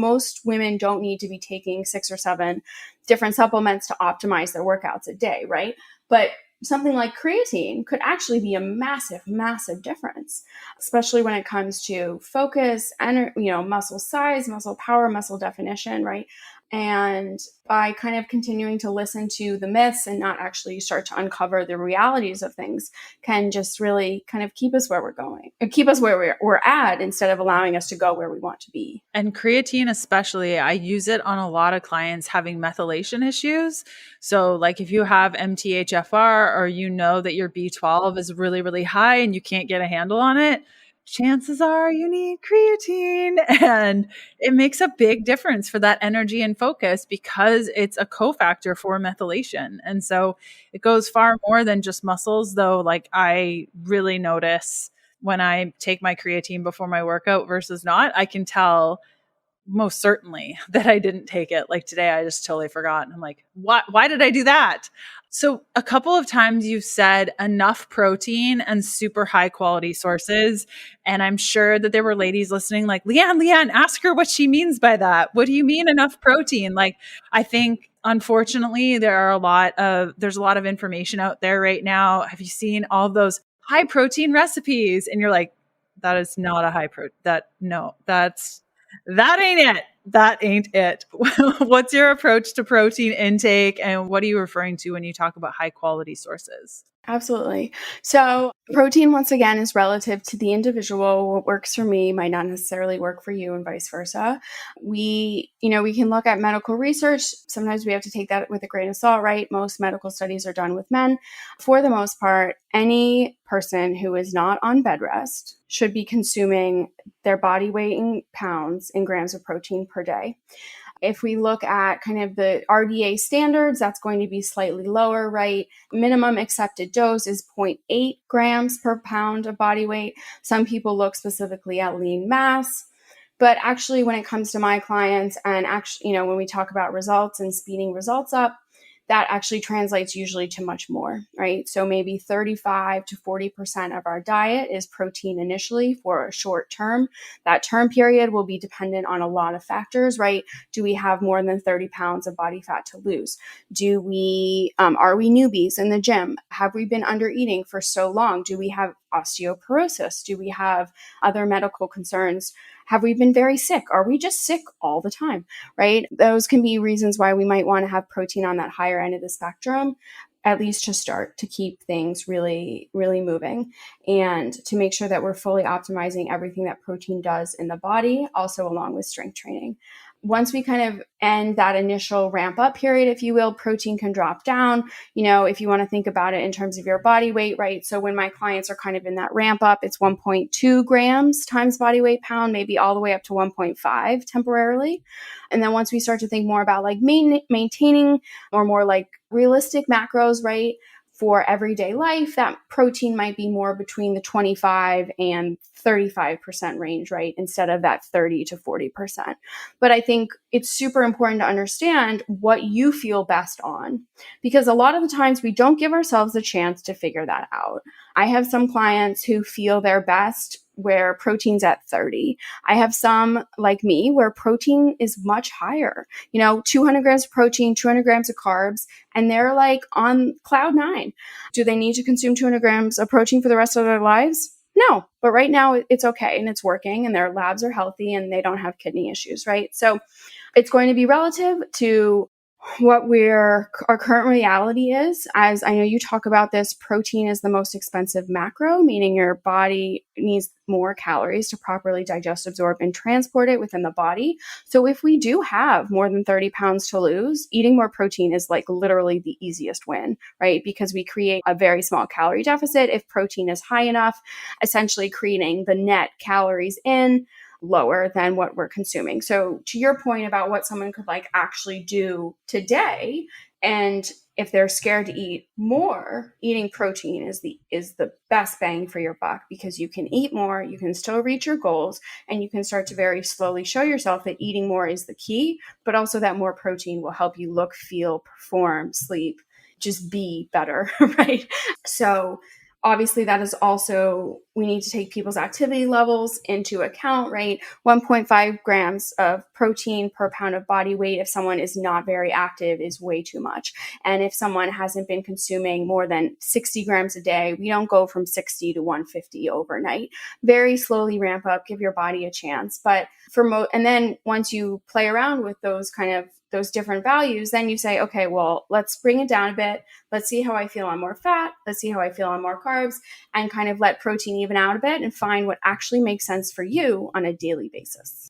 women don't need to be taking 6 or 7 different supplements to optimize their workouts a day, right? But something like creatine could actually be a massive, massive difference, especially when it comes to focus and, muscle size, muscle power, muscle definition, right? And by kind of continuing to listen to the myths and not actually start to uncover the realities of things, can just really kind of keep us where we're going, and keep us where we're at, instead of allowing us to go where we want to be. And creatine especially, I use it on a lot of clients having methylation issues. So like if you have MTHFR, or that your B12 is really, really high and you can't get a handle on it, chances are you need creatine. And it makes a big difference for that energy and focus, because it's a cofactor for methylation. And so it goes far more than just muscles, though. Like I really notice when I take my creatine before my workout versus not, I can tell most certainly that I didn't take it. Like today, I just totally forgot. And I'm like, why did I do that? So a couple of times you've said enough protein and super high quality sources. And I'm sure that there were ladies listening like, Leanne, ask her what she means by that. What do you mean enough protein? Like, I think unfortunately there's a lot of information out there right now. Have you seen all those high protein recipes? And you're like, that is not a high protein. That ain't it. That ain't it. What's your approach to protein intake, and what are you referring to when you talk about high quality sources? Absolutely. So protein, once again, is relative to the individual. What works for me might not necessarily work for you, and vice versa. We can look at medical research. Sometimes we have to take that with a grain of salt, right? Most medical studies are done with men. For the most part, any person who is not on bed rest should be consuming their body weight in pounds in grams of protein per day. If we look at kind of the RDA standards, that's going to be slightly lower, right? Minimum accepted dose is 0.8 grams per pound of body weight. Some people look specifically at lean mass. But actually, when it comes to my clients, and actually, when we talk about results and speeding results up, that actually translates usually to much more, right? So maybe 35 to 40% of our diet is protein initially for a short term. That term period will be dependent on a lot of factors, right? Do we have more than 30 pounds of body fat to lose? Are we newbies in the gym? Have we been under eating for so long? Do we have osteoporosis? Do we have other medical concerns? Have we been very sick? Are we just sick all the time, right? Those can be reasons why we might want to have protein on that higher end of the spectrum, at least to start to keep things really, really moving and to make sure that we're fully optimizing everything that protein does in the body, also along with strength training. Once we kind of end that initial ramp up period, if you will, protein can drop down, if you want to think about it in terms of your body weight, right? So when my clients are kind of in that ramp up, it's 1.2 grams times body weight pound, maybe all the way up to 1.5 temporarily. And then once we start to think more about like maintaining or more like realistic macros, right? For everyday life, that protein might be more between the 25 and 35% range, right? Instead of that 30 to 40%. But I think it's super important to understand what you feel best on, because a lot of the times we don't give ourselves a chance to figure that out. I have some clients who feel their best where protein's at 30. I have some like me where protein is much higher, 200 grams of protein, 200 grams of carbs, and they're like on cloud nine. Do they need to consume 200 grams of protein for the rest of their lives? No, but right now it's okay and it's working and their labs are healthy and they don't have kidney issues, right? So it's going to be relative to what our current reality is. As I know you talk about this, protein is the most expensive macro, meaning your body needs more calories to properly digest, absorb, and transport it within the body. So if we do have more than 30 pounds to lose, eating more protein is like literally the easiest win, right? Because we create a very small calorie deficit if protein is high enough, essentially creating the net calories in lower than what we're consuming. So to your point about what someone could like actually do today, and if they're scared to eat more, eating protein is the best bang for your buck, because you can eat more, you can still reach your goals, and you can start to very slowly show yourself that eating more is the key, but also that more protein will help you look, feel, perform, sleep, just be better, right? So obviously, that is also, we need to take people's activity levels into account, right? 1.5 grams of protein per pound of body weight, if someone is not very active, is way too much. And if someone hasn't been consuming more than 60 grams a day, we don't go from 60 to 150 overnight. Very slowly ramp up, give your body a chance. But and then once you play around with those different values, then you say, okay, well, let's bring it down a bit. Let's see how I feel on more fat. Let's see how I feel on more carbs, and kind of let protein even out a bit and find what actually makes sense for you on a daily basis.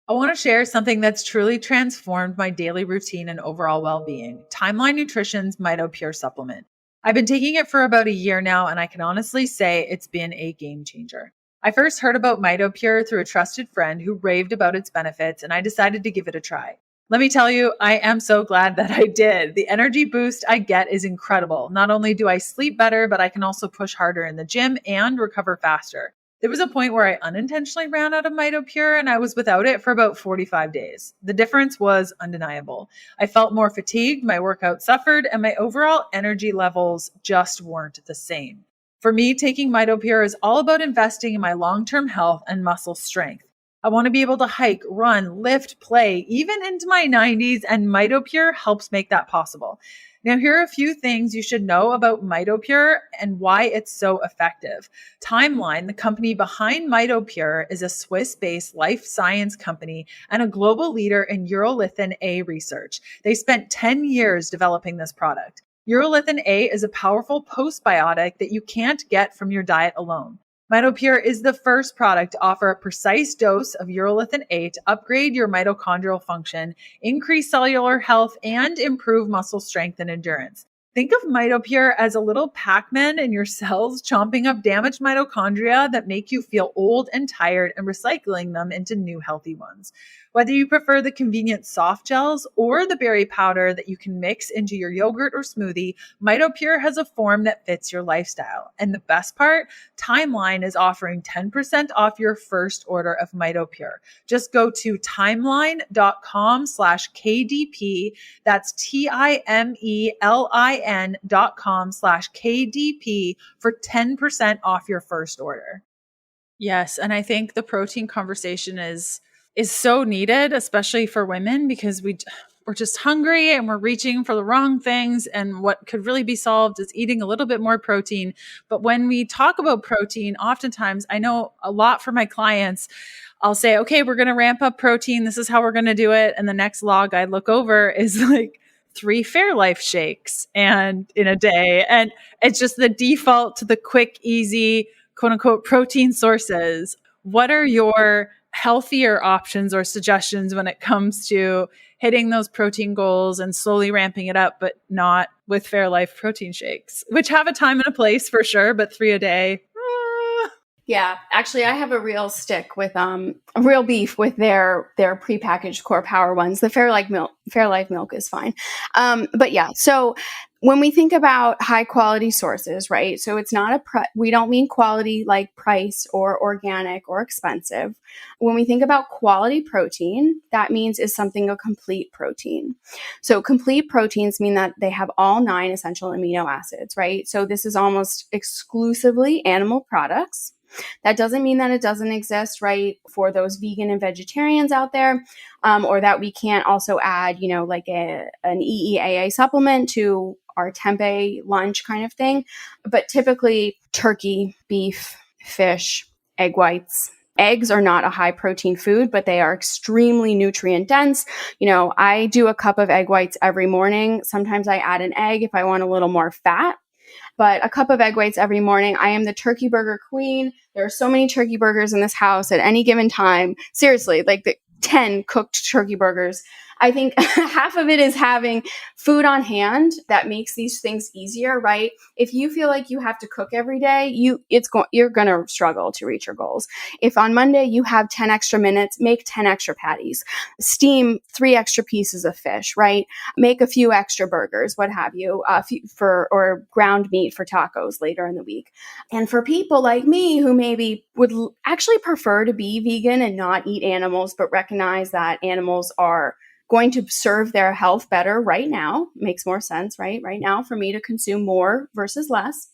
I want to share something that's truly transformed my daily routine and overall well-being. Timeline Nutrition's MitoPure supplement. I've been taking it for about a year now, and I can honestly say it's been a game changer. I first heard about MitoPure through a trusted friend who raved about its benefits, and I decided to give it a try. Let me tell you, I am so glad that I did. The energy boost I get is incredible. Not only do I sleep better, but I can also push harder in the gym and recover faster. There was a point where I unintentionally ran out of MitoPure and I was without it for about 45 days. The difference was undeniable. I felt more fatigued, my workout suffered, and my overall energy levels just weren't the same. For me, taking MitoPure is all about investing in my long-term health and muscle strength. I want to be able to hike, run, lift, play, even into my 90s, and MitoPure helps make that possible. Now, here are a few things you should know about MitoPure and why it's so effective. Timeline, the company behind MitoPure, is a Swiss-based life science company and a global leader in urolithin A research. They spent 10 years developing this product. Urolithin A is a powerful postbiotic that you can't get from your diet alone. MitoPure is the first product to offer a precise dose of urolithin A to upgrade your mitochondrial function, increase cellular health, and improve muscle strength and endurance. Think of MitoPure as a little Pac-Man in your cells, chomping up damaged mitochondria that make you feel old and tired and recycling them into new healthy ones. Whether you prefer the convenient soft gels or the berry powder that you can mix into your yogurt or smoothie, MitoPure has a form that fits your lifestyle. And the best part, Timeline is offering 10% off your first order of MitoPure. Just go to timeline.com/KDP. That's TIMELIN.com/KDP for 10% off your first order. Yes, and I think the protein conversation is so needed, especially for women, because we're just hungry and we're reaching for the wrong things, and what could really be solved is eating a little bit more protein. But when we talk about protein, oftentimes, I know a lot for my clients, I'll say, okay, we're going to ramp up protein. This is how we're going to do it. And the next log I look over is like 3 Fairlife shakes and in a day. And it's just the default to the quick, easy, quote unquote, protein sources. What are your healthier options or suggestions when it comes to hitting those protein goals and slowly ramping it up, but not with Fairlife protein shakes, which have a time and a place for sure, but 3 a day? Yeah, actually, I have a real stick with a real beef with their prepackaged Core Power ones. The Fairlife milk is fine, but yeah. So when we think about high quality sources, right? So it's not we don't mean quality like price or organic or expensive. When we think about quality protein, that means is something a complete protein. So complete proteins mean that they have all 9 essential amino acids, right? So this is almost exclusively animal products. That doesn't mean that it doesn't exist, right, for those vegan and vegetarians out there, or that we can't also add, like an EEAA supplement to our tempeh lunch kind of thing. But typically turkey, beef, fish, egg whites. Eggs are not a high protein food, but they are extremely nutrient dense. I do a cup of egg whites every morning. Sometimes I add an egg if I want a little more fat. But a cup of egg whites every morning. I am the turkey burger queen. There are so many turkey burgers in this house at any given time. Seriously, like the 10 cooked turkey burgers. I think half of it is having food on hand that makes these things easier, right? If you feel like you have to cook every day, you're going to struggle to reach your goals. If on Monday you have 10 extra minutes, make 10 extra patties, steam 3 extra pieces of fish, right? Make a few extra burgers, what have you, or ground meat for tacos later in the week. And for people like me who maybe would actually prefer to be vegan and not eat animals, but recognize that animals are going to serve their health better right now, makes more sense, right? Right now for me to consume more versus less.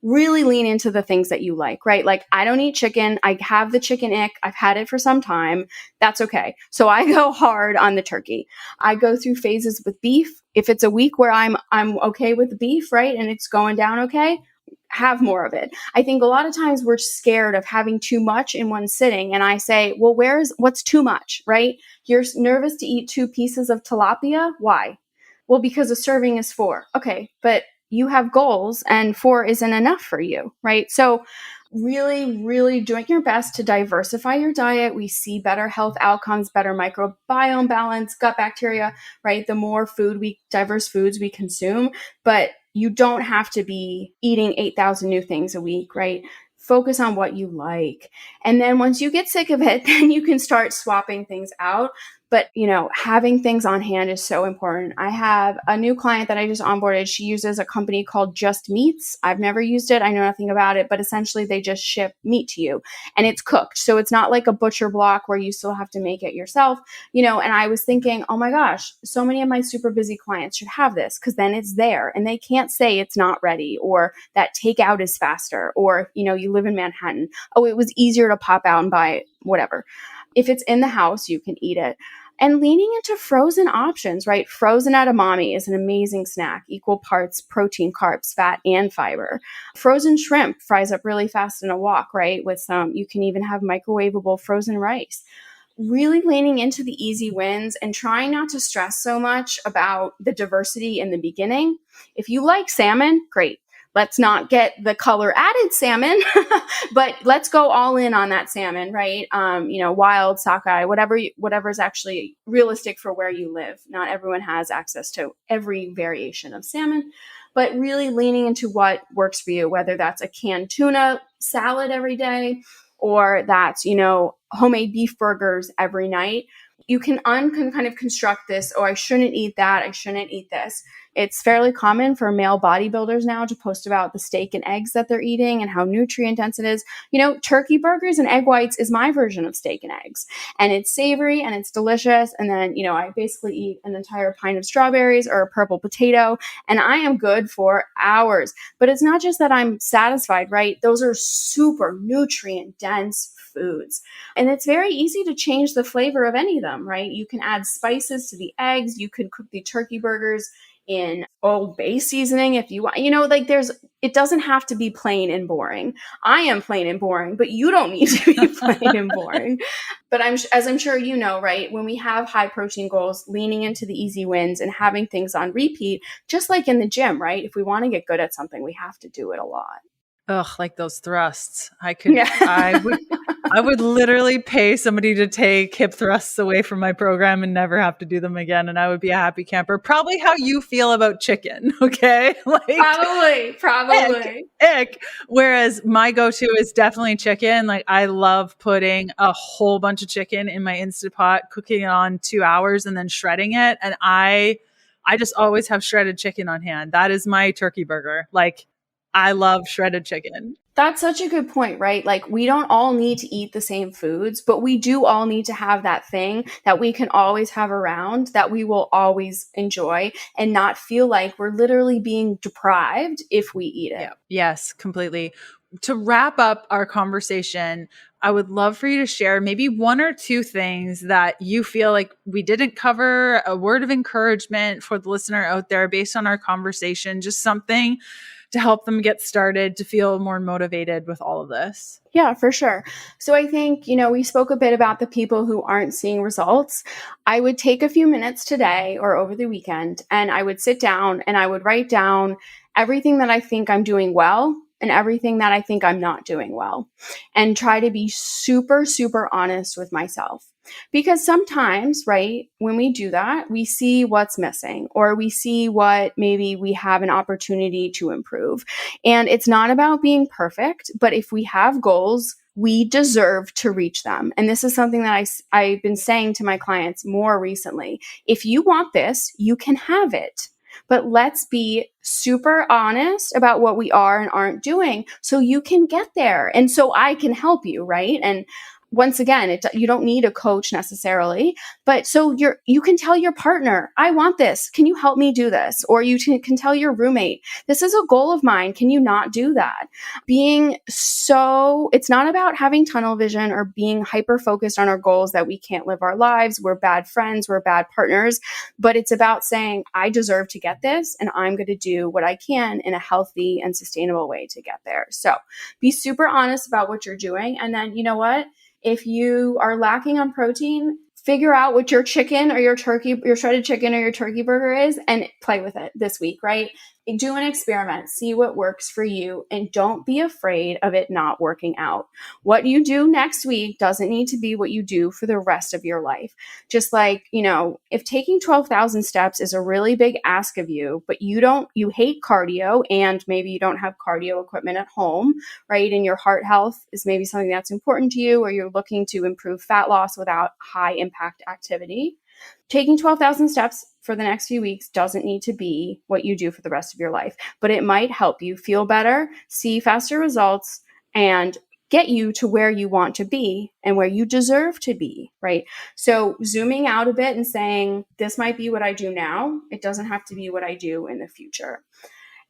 Really lean into the things that you like, right? Like I don't eat chicken. I have the chicken ick. I've had it for some time. That's okay. So I go hard on the turkey. I go through phases with beef. If it's a week where I'm okay with the beef, right? And it's going down okay, have more of it. I think a lot of times we're scared of having too much in one sitting. And I say, well, what's too much, right? You're nervous to eat 2 pieces of tilapia. Why? Well, because a serving is 4. Okay, but you have goals and 4 isn't enough for you, right? So really, really doing your best to diversify your diet. We see better health outcomes, better microbiome balance, gut bacteria, right? The more diverse foods we consume, but you don't have to be eating 8,000 new things a week, right? Focus on what you like. And then once you get sick of it, then you can start swapping things out. But, having things on hand is so important. I have a new client that I just onboarded. She uses a company called Just Meats. I've never used it. I know nothing about it, but essentially they just ship meat to you and it's cooked. So it's not like a butcher block where you still have to make it yourself, and I was thinking, oh my gosh, so many of my super busy clients should have this because then it's there and they can't say it's not ready or that takeout is faster or, you live in Manhattan. Oh, it was easier to pop out and buy it, whatever. If it's in the house, you can eat it. And leaning into frozen options, right? Frozen edamame is an amazing snack, equal parts protein, carbs, fat, and fiber. Frozen shrimp fries up really fast in a wok, right? You can even have microwavable frozen rice. Really leaning into the easy wins and trying not to stress so much about the diversity in the beginning. If you like salmon, great. Let's not get the color added salmon, but let's go all in on that salmon, right? Wild, sockeye, whatever is actually realistic for where you live. Not everyone has access to every variation of salmon, but really leaning into what works for you, whether that's a canned tuna salad every day or that's, homemade beef burgers every night. you can kind of construct this, oh, I shouldn't eat that, I shouldn't eat this. It's fairly common for male bodybuilders now to post about the steak and eggs that they're eating and how nutrient dense it is. Turkey burgers and egg whites is my version of steak and eggs. And it's savory and it's delicious. And then, I basically eat an entire pint of strawberries or a purple potato, and I am good for hours. But it's not just that I'm satisfied, right? Those are super nutrient dense foods. And it's very easy to change the flavor of any of them, right? You can add spices to the eggs. You could cook the turkey burgers in Old Bay seasoning if you want. It doesn't have to be plain and boring. I am plain and boring, but you don't need to be plain and boring. But as I'm sure you know, right, when we have high protein goals, leaning into the easy wins and having things on repeat, just like in the gym, right? If we want to get good at something, we have to do it a lot. Ugh, like those thrusts. Yeah. I would literally pay somebody to take hip thrusts away from my program and never have to do them again. And I would be a happy camper. Probably how you feel about chicken. Okay. Probably. Ick. Whereas my go-to is definitely chicken. Like I love putting a whole bunch of chicken in my Instant Pot, cooking it on 2 hours and then shredding it. And I just always have shredded chicken on hand. That is my turkey burger. Like I love shredded chicken. That's such a good point, right? Like we don't all need to eat the same foods, but we do all need to have that thing that we can always have around that we will always enjoy and not feel like we're literally being deprived if we eat it. Yeah. Yes, completely. To wrap up our conversation, I would love for you to share maybe 1 or 2 things that you feel like we didn't cover, a word of encouragement for the listener out there based on our conversation, just something to help them get started, to feel more motivated with all of this. Yeah, for sure. So I think, we spoke a bit about the people who aren't seeing results. I would take a few minutes today or over the weekend, and I would sit down and I would write down everything that I think I'm doing well and everything that I think I'm not doing well, and try to be super, super honest with myself. Because sometimes, right, when we do that, we see what's missing or we see what maybe we have an opportunity to improve. And it's not about being perfect, but if we have goals, we deserve to reach them. And this is something that I've been saying to my clients more recently. If you want this, you can have it. But let's be super honest about what we are and aren't doing so you can get there. And so I can help you, right? And once again, you don't need a coach necessarily, but so you can tell your partner, I want this. Can you help me do this? Or you can tell your roommate, this is a goal of mine. Can you not do that? It's not about having tunnel vision or being hyper focused on our goals that we can't live our lives. We're bad friends. We're bad partners. But it's about saying, I deserve to get this and I'm going to do what I can in a healthy and sustainable way to get there. So be super honest about what you're doing. And then, you know what? If you are lacking on protein, figure out what your chicken or your shredded chicken or your turkey burger is and play with it this week, right? Do an experiment, see what works for you, and don't be afraid of it not working out. What you do next week doesn't need to be what you do for the rest of your life. Just like, if taking 12,000 steps is a really big ask of you, but you hate cardio and maybe you don't have cardio equipment at home, right? And your heart health is maybe something that's important to you, or you're looking to improve fat loss without high impact activity. Taking 12,000 steps for the next few weeks doesn't need to be what you do for the rest of your life, but it might help you feel better, see faster results, and get you to where you want to be and where you deserve to be, right? So zooming out a bit and saying, this might be what I do now. It doesn't have to be what I do in the future.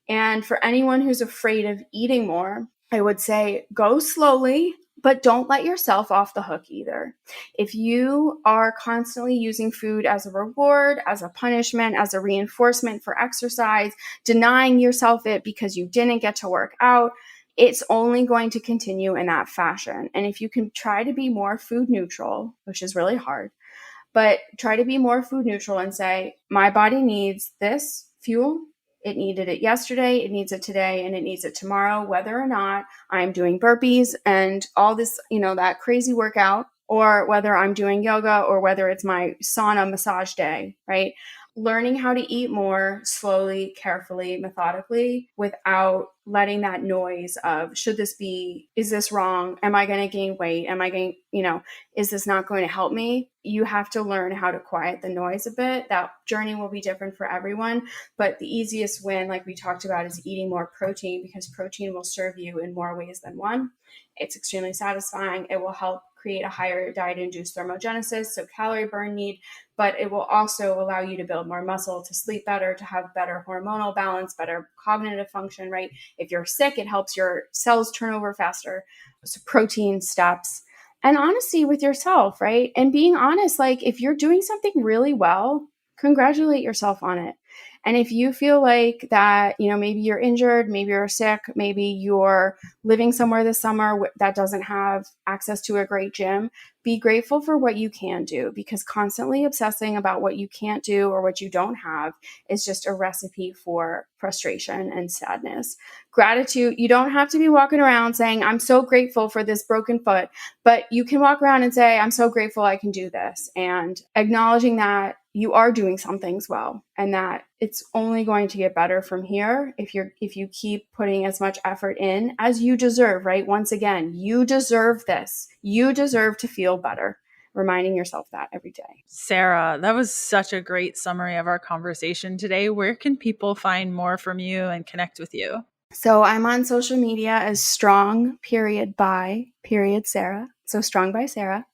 And for anyone who's afraid of eating more, I would say go slowly, but don't let yourself off the hook either. If you are constantly using food as a reward, as a punishment, as a reinforcement for exercise, denying yourself it because you didn't get to work out, it's only going to continue in that fashion. And if you can try to be more food neutral, which is really hard, but try to be more food neutral and say, my body needs this fuel. It needed it yesterday, it needs it today, and it needs it tomorrow, whether or not I'm doing burpees and all this, that crazy workout, or whether I'm doing yoga, or whether it's my sauna massage day, right? learning how to eat more slowly, carefully, methodically, without letting that noise of, is this wrong? Am I going to gain weight? Is this not going to help me? You have to learn how to quiet the noise a bit. That journey will be different for everyone, but the easiest win, like we talked about, is eating more protein, because protein will serve you in more ways than one. It's extremely satisfying. It will help create a higher diet-induced thermogenesis, so calorie burn need, but it will also allow you to build more muscle, to sleep better, to have better hormonal balance, better cognitive function, right? If you're sick, it helps your cells turn over faster. So protein steps. And honesty with yourself, right? And being honest, like if you're doing something really well, congratulate yourself on it. And if you feel like that, maybe you're injured, maybe you're sick, maybe you're living somewhere this summer that doesn't have access to a great gym, be grateful for what you can do, because constantly obsessing about what you can't do or what you don't have is just a recipe for frustration and sadness. Gratitude, you don't have to be walking around saying, I'm so grateful for this broken foot, but you can walk around and say, I'm so grateful I can do this. And acknowledging that you are doing some things well, and that it's only going to get better from here if you keep putting as much effort in as you deserve, right? Once again, you deserve this. You deserve to feel better. Reminding yourself that every day. Sarah, that was such a great summary of our conversation today. Where can people find more from you and connect with you? So I'm on social media as strong.by.Sarah. So Strong by Sarah.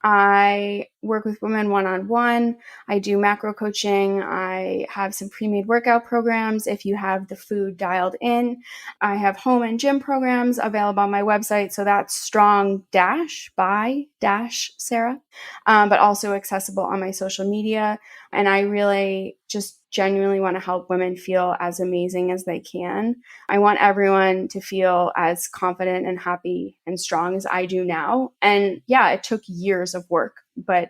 I work with women one-on-one. I do macro coaching. I have some pre-made workout programs if you have the food dialed in. I have home and gym programs available on my website. So that's strong-by-Sarah, but also accessible on my social media. And I really just genuinely want to help women feel as amazing as they can. I want everyone to feel as confident and happy and strong as I do now. And yeah, it took years of work, but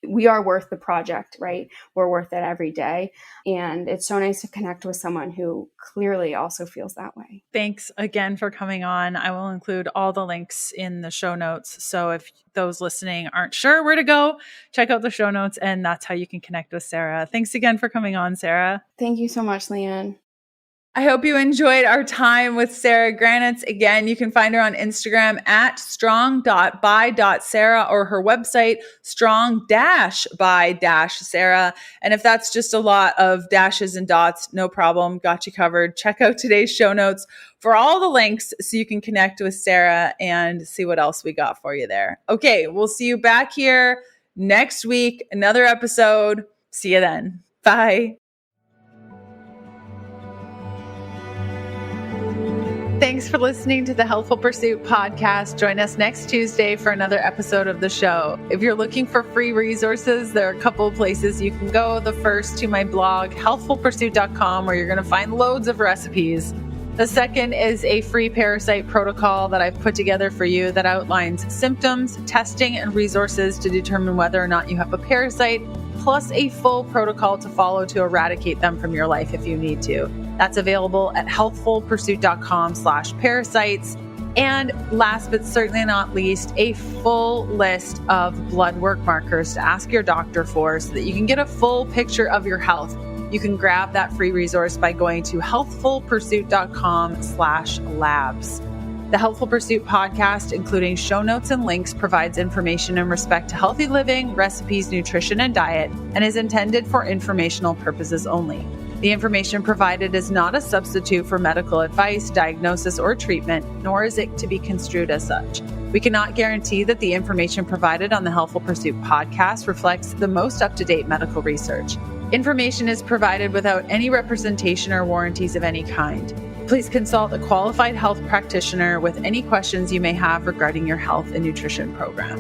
we are worth the project, right? We're worth it every day. And it's so nice to connect with someone who clearly also feels that way. Thanks again for coming on. I will include all the links in the show notes. So if those listening aren't sure where to go, check out the show notes, and that's how you can connect with Sarah. Thanks again for coming on, Sarah. Thank you so much, Leanne. I hope you enjoyed our time with Sarah Granat. Again, you can find her on Instagram at strong.by.Sarah or her website, strong-by-Sarah. And if that's just a lot of dashes and dots, no problem. Got you covered. Check out today's show notes for all the links so you can connect with Sarah and see what else we got for you there. Okay, we'll see you back here next week. Another episode. See you then. Bye. Thanks for listening to the Healthful Pursuit podcast. Join us next Tuesday for another episode of the show. If you're looking for free resources, there are a couple of places you can go. The first to my blog, healthfulpursuit.com, where you're going to find loads of recipes. The second is a free parasite protocol that I've put together for you that outlines symptoms, testing, and resources to determine whether or not you have a parasite, plus a full protocol to follow to eradicate them from your life if you need to. That's available at healthfulpursuit.com/parasites. And last but certainly not least, a full list of blood work markers to ask your doctor for so that you can get a full picture of your health. You can grab that free resource by going to healthfulpursuit.com/labs. The Healthful Pursuit podcast, including show notes and links, provides information in respect to healthy living, recipes, nutrition, and diet, and is intended for informational purposes only. The information provided is not a substitute for medical advice, diagnosis, or treatment, nor is it to be construed as such. We cannot guarantee that the information provided on the Healthful Pursuit podcast reflects the most up-to-date medical research. Information is provided without any representation or warranties of any kind. Please consult a qualified health practitioner with any questions you may have regarding your health and nutrition program.